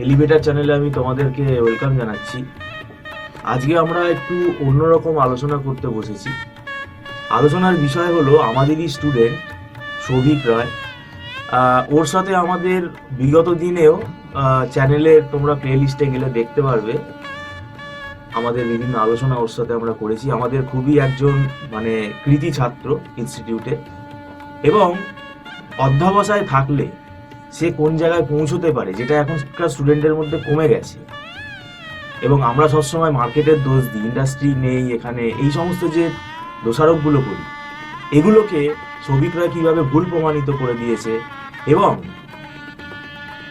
Elevator চ্যানেলে আমি তোমাদেরকে ওয়েলকাম জানাচ্ছি। আজকে আমরা একটু অন্যরকম আলোচনা করতে বসেছি। আলোচনার বিষয় হলো আমাদেরই স্টুডেন্ট সৌভিক রায়। ওর সাথে আমাদের বিগত দিনেও চ্যানেলে তোমরা প্লেলিস্টে গেলে দেখতে পারবে আমাদের বিভিন্ন আলোচনা ওর সাথে আমরা করেছি। আমাদের খুবই একজন কৃতি ছাত্র ইনস্টিটিউটে, এবং অধ্যবসায় থাকলে সে কোন জায়গায় পৌঁছতে পারে যেটা এখনকার স্টুডেন্টের মধ্যে কমে গেছে। এবং আমরা সবসময় মার্কেটের দোষ দিই, ইন্ডাস্ট্রি নেই এখানে, এই সমস্ত যে দোষারোপগুলো করি, এগুলোকে সৌভিক রায় কীভাবে ভুল প্রমাণিত করে দিয়েছে। এবং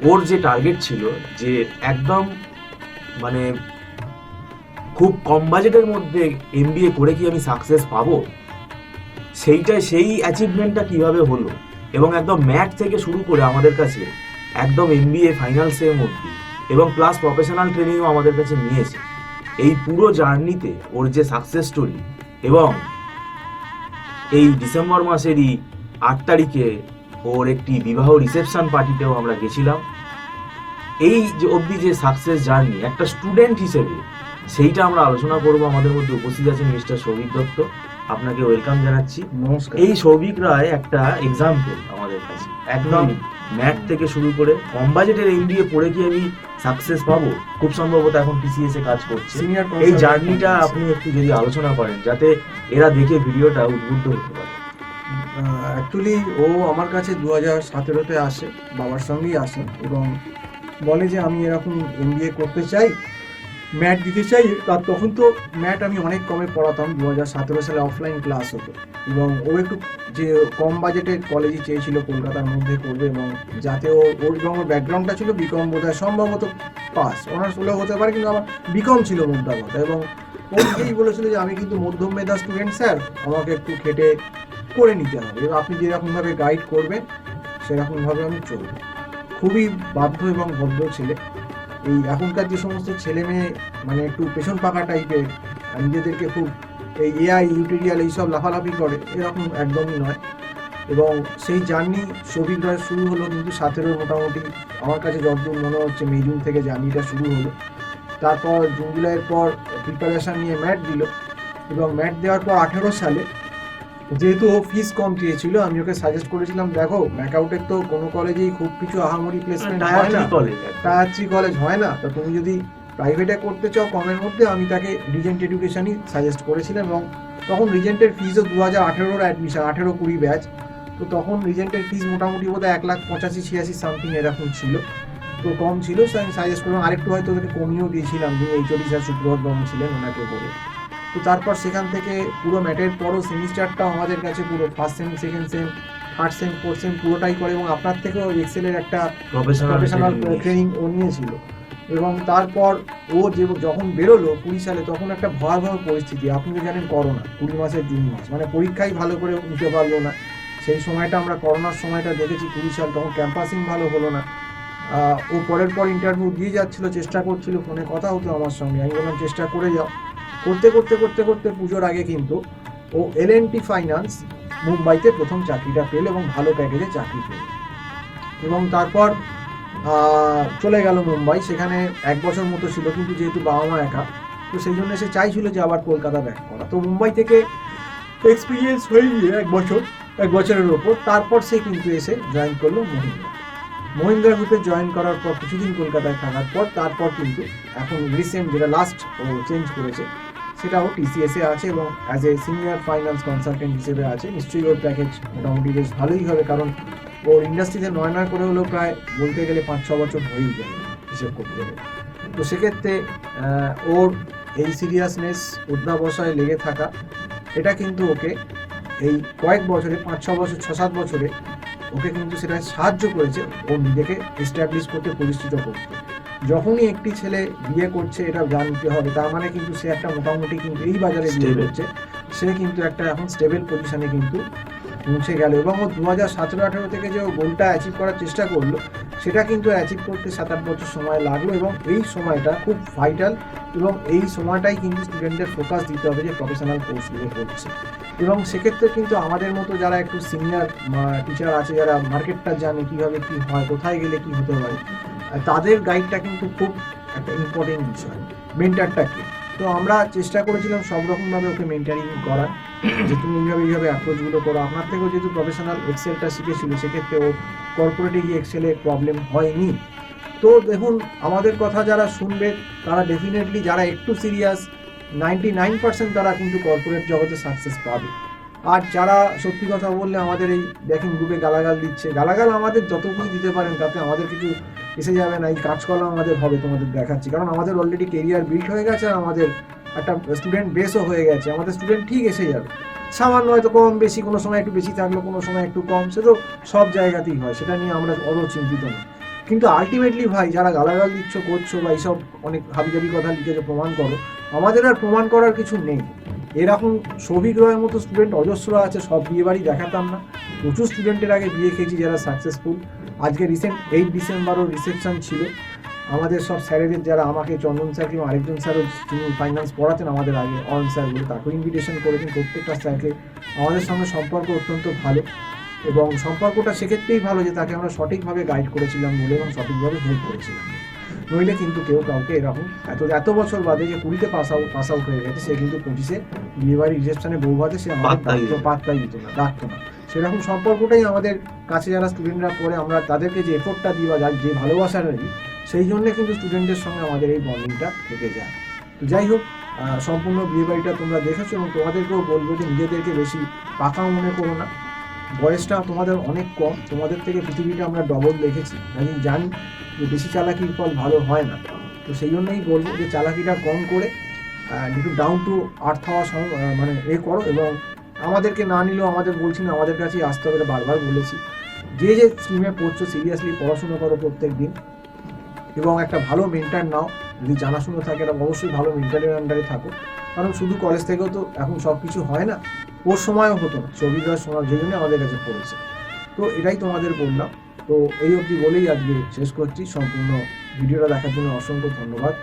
ওর যে টার্গেট ছিল যে একদম খুব কম বাজেটের মধ্যে MBA করে কি আমি সাকসেস পাবো, সেই অ্যাচিভমেন্টটা কিভাবে হলো, এবং একদম ম্যাথ থেকে শুরু করে আমাদের কাছে একদম MBA ফাইনাল সেম অবধি এবং প্লাস প্রফেশনাল ট্রেনিংও আমাদের কাছে নিয়েছে। এই পুরো জার্নিতে ওর যে সাকসেস স্টোরি, এবং এই ডিসেম্বর মাসেরই 8 তারিখে ওর একটি বিবাহ রিসেপশন পার্টিতেও আমরা গেছিলাম। এই যে অবধি যে সাকসেস জার্নি একটা স্টুডেন্ট হিসেবে, সেইটা আমরা আলোচনা করব। আমাদের মধ্যে উপস্থিত আছেন মিস্টার সৌভিক দত্ত, আপনাকে ওয়েলকাম জানাচ্ছি। নমস্কার। এই সৌভিক রায় একটা এক্সাম্পল আমাদের কাছে, একদম ম্যাথ থেকে শুরু করে কম বাজেটের MBA পড়ে কি আমি সাকসেস পাবো, খুব সম্ভবত এখন TCS এ কাজ করছে। এই জার্নিটা আপনি একটু যদি আলোচনা করেন, যাতে এরা দেখে ভিডিওটা উদ্বুদ্ধ হতে পারে। অ্যাকচুয়ালি ও আমার কাছে 2017-তে আসে, বাবার সঙ্গেই আসে, এবং বলে যে আমি এরকম MBA করতে চাই, ম্যাথ দিতে চাই। তার তখন তো ম্যাথ আমি অনেক কমে পড়াতাম, 2017 সালে অফলাইন ক্লাস হতো, এবং ও একটু যে কম বাজেটের কলেজই চেয়েছিল কলকাতার মধ্যে করবে, এবং যাতে ওর ব্যাকগ্রাউন্ডটা ছিল বিকম, বোধহয় সম্ভবত পাস, অনার্স হলেও হতে পারে, কিন্তু আমার বিকম ছিল মোদ্দা কথা। এবং ও নিজেই বলেছিল যে আমি কিন্তু মধ্যম মেধা স্টুডেন্ট স্যার, আমাকে একটু খেটে করে নিতে হবে, এবং আপনি যেরকমভাবে গাইড করবেন সেরকমভাবে আমি চলব। খুবই বাধ্য এবং ভদ্র ছেলে। এই এখনকার যে সমস্ত ছেলে মেয়ে একটু পেছন পাকা টাইপের, নিজেদেরকে খুব এই AI ইউটিউরিয়াল এইসব লাফালাফি করে, এরকম একদমই নয়। এবং সেই জার্নি সৌভিক রায় শুরু হলো কিন্তু 17 মোটামুটি আমার কাছে যতদূর মনে হচ্ছে মে জুন থেকে জার্নিটা শুরু হলো। তারপর জুন জুলাইয়ের পর প্রিপারেশান নিয়ে ম্যাথ দিল, এবং ম্যাথ দেওয়ার পর 18 সালে যেহেতু ও ফিস কম চেয়েছিল, আমি ওকে সাজেস্ট করেছিলাম, দেখো ম্যাকআউটের তো কোনো কলেজেই খুব কিছু আহামরি প্লেসমেন্ট হয় না, টায়ার 3 কলেজ হয় না, তো তুমি যদি প্রাইভেটে করতে চাও কমের মধ্যে, আমি তাকে রিজেন্ট এডুকেশনই সাজেস্ট করেছিলাম। এবং তখন রিজেন্টের ফিসও 2018-র অ্যাডমিশন, 18-20 ব্যাচ, তো তখন রিজেন্টের ফিস মোটামুটি বোধহয় 1,85,86 সামথিং এরকম ছিল, তো কম ছিল। আমি সাজেস্ট করলাম, আরেকটু হয়তো ওদেরকে কমিয়েও দিয়েছিলাম, যিনি HOD স্যার সুব্রত বাবু ছিলেন, ওনাকে করে। তো তারপর সেখান থেকে পুরো ম্যাটের পরও সেমিস্টারটাও আমাদের কাছে পুরো first same, second same, third same, fourth sem পুরোটাই করে, এবং আপনার থেকেও এক্সেলের একটা প্রফেশনাল ট্রেনিং ও নিয়েছিল। এবং তারপর ও যখন বেরোলো 20 সালে, তখন একটা ভয়াবহ পরিস্থিতি, আপনি তো জানেন করোনা, 20 মাসের জুন মাস, মানে পরীক্ষাই ভালো করে নিতে পারলো না। সেই সময়টা আমরা করোনার সময়টা দেখেছি 20 সাল, তখন ক্যাম্পাসিং ভালো হলো না। ও পরের পর ইন্টারভিউ দিয়ে যাচ্ছিল, চেষ্টা করছিল, ফোনে কথা হতো আমার সঙ্গে, আমি বললাম চেষ্টা করে যাও। করতে করতে করতে করতে পুজোর আগে কিন্তু ও L&T ফাইন্যান্স মুম্বাইতে প্রথম চাকরিটা পেল এবং ভালো প্যাকেজে চাকরি পেল। এবং তারপর চলে গেল মুম্বাই, সেখানে 1 বছর মতো ছিল, কিন্তু যেহেতু বাবা মা একা, তো সেই জন্য সে চাইছিল যে আবার কলকাতা ব্যাক করা। তো মুম্বাই থেকে এক্সপিরিয়েন্স হয়ে গিয়ে 1 বছরের ওপর তারপর সে কিন্তু এসে জয়েন করলো মহিন্দ্রা গ্রুপে। জয়েন করার পর কিছুদিন কলকাতায় থাকার পর তারপর কিন্তু এখন রিসেন্ট যেটা লাস্ট ও চেঞ্জ করেছে সেটাও TCS-এ আছে এবং as a senior finance consultant হিসেবে আছে। নিশ্চয়ই ওর প্যাকেজ মোটামুটি বেশ ভালোই হবে, কারণ ওর ইন্ডাস্ট্রিতে 9 করে হলেও প্রায় বলতে গেলে 5-6 বছর হয়েই যায় হিসেব করতে গেলে। তো সেক্ষেত্রে ওর এই সিরিয়াসনেস, অধ্যাবসায় লেগে থাকা, এটা কিন্তু ওকে এই কয়েক বছরে, 5-6 বছর, 6-7 বছরে ওকে কিন্তু সেটা সাহায্য করেছে ওর নিজেকে এস্টাবলিশ করতে, প্রতিষ্ঠিত করতে। যখনই একটি ছেলে বিয়ে করছে, এটা জানতে হবে, তার মানে কিন্তু সে একটা মোটামুটি কিন্তু এই বাজারে বিয়ে করছে, সে কিন্তু একটা এখন স্টেবল পজিশনে কিন্তু পৌঁছে গেল। এবং ও 2017-18 থেকে যে ও গোলটা অ্যাচিভ করার চেষ্টা করলো, সেটা কিন্তু অ্যাচিভ করতে 7-8 বছর সময় লাগলো। এবং এই সময়টা খুব ভাইটাল, এবং এই সময়টাই কিন্তু স্টুডেন্টদের ফোকাস দিতে হবে যে প্রফেশনাল কোর্সগুলো করছে। এবং সেক্ষেত্রে কিন্তু আমাদের মতো যারা একটু সিনিয়র টিচার আছে, যারা মার্কেটটা জানে কীভাবে কী হয়, কোথায় গেলে কী হতে পারে, তাদের গাইডটা কিন্তু খুব একটা ইম্পর্টেন্ট বিষয়, মেন্টারটাকে। তো আমরা চেষ্টা করেছিলাম সব রকমভাবে ওকে মেন্টারিং করার, যে তুমি এইভাবে অ্যাপ্রোচগুলো করো। আপনার থেকেও যেহেতু প্রফেশনাল এক্সেলটা শিখেছিল, সেক্ষেত্রে ও কর্পোরেটে গিয়ে এক্সেলে প্রবলেম হয়নি। তো দেখুন, আমাদের কথা যারা শুনবে তারা ডেফিনেটলি, যারা একটু সিরিয়াস, 99% তারা কিন্তু কর্পোরেট জগতে সাকসেস পাবে। আর যারা সত্যি কথা বললে আমাদের এই দেখেন গ্রুপে গালাগাল দিচ্ছে, গালাগাল আমাদের যতটুকু দিতে পারেন তাতে আমাদের কিছু এসে যাবে না, এই কাজকর্ম আমাদের হবে, তোমাদের দেখাচ্ছি। কারণ আমাদের অলরেডি কেরিয়ার বিল্ড হয়ে গেছে, আমাদের একটা স্টুডেন্ট বেসও হয়ে গেছে, আমাদের স্টুডেন্ট ঠিক এসে যাবে। সামান্য হয়তো কম বেশি, কোনো সময় একটু বেশি থাকলো, কোনো সময় একটু কম, সে তো সব জায়গাতেই হয়, সেটা নিয়ে আমরা অত চিন্তিত নই। কিন্তু আলটিমেটলি ভাই, যারা গালাগাল দিচ্ছ, করছো, বা এইসব অনেক হাবিজাবি কথা লিখেছো, প্রমাণ করো, আমাদের আর প্রমাণ করার কিছু নেই। এরকম সৌভিক রয়ের মতো স্টুডেন্ট অজস্র আছে, সব বিয়ে বাড়ি দেখাতাম না, প্রচুর স্টুডেন্টের আগে বিয়ে খেয়েছি যারা সাকসেসফুল। আজকে রিসেন্ট 8 ডিসেম্বরও রিসেপশন ছিল, আমাদের সব স্যারেদের, যারা আমাকে, চন্দন স্যার কিংবা আরেকজন স্যারও যিনি ফাইন্যান্স পড়াতেন আমাদের আগে, অন স্যারগুলো, তাকেও ইনভিটেশন করেছেন। প্রত্যেকটা স্যারকে আমাদের সঙ্গে সম্পর্ক অত্যন্ত ভালো, এবং সম্পর্কটা সেক্ষেত্রেই ভালো যে তাকে আমরা সঠিকভাবে গাইড করেছিলাম বলে, এবং সঠিকভাবে হেল্প করেছিলাম। নইলে কিন্তু কেউ কাউকে এরকম এত বছর বাদে, যে 20-তে পাস আউট হয়ে গেছে, সে কিন্তু 25-এ বিয়েবাড়ি রিসেপশনে বউ ভাতে সে আমাদের পাত্তাই দিত না, ডাকতো না। সেরকম সম্পর্কটাই আমাদের কাছে যারা স্টুডেন্টরা পড়ে, আমরা তাদেরকে যে এফোর্টটা দিই বা যে ভালোবাসাটা দিই, সেই জন্যে কিন্তু স্টুডেন্টদের সঙ্গে আমাদের এই বন্ডিংটা থেকে যায়। তো যাই হোক, সম্পূর্ণ বিয়েবাড়িটা তোমরা দেখেছো, এবং তোমাদেরকেও বলবো যে নিজেদেরকে বেশি পাকা মনে করো না, বয়সটা তোমাদের অনেক কম, তোমাদের থেকে পৃথিবীটা আমরা ডবল দেখেছি, আমি জানি যে বেশি চালাকির ফল ভালো হয় না। তো সেই জন্যই বলবো যে চালাকিটা কম করে একটু ডাউন টু আর্থ হওয়া মানে করো। এবং আমাদেরকে না নিলেও, আমাদের বলছি না, আমাদের কাছেই আসতে হবে, বারবার বলেছি। যে স্ট্রিমে পড়ছো, সিরিয়াসলি পড়াশুনো করো প্রত্যেক দিন, এবং একটা ভালো মেন্টার নাও, যদি জানাশুনো থাকে এটা অবশ্যই ভালো মেন্টারের আন্ডারে থাকো। কারণ শুধু কলেজ থেকেও তো এখন সব কিছু হয় না, ওর সময়ও হতো না, সবিতার সময়, যে জন্য আমাদের কাছে পড়েছে। তো এটাই তোমাদের বললাম। তো এই অবধি বলেই আজকে শেষ করছি। সম্পূর্ণ ভিডিওটা দেখার জন্য অসংখ্য ধন্যবাদ।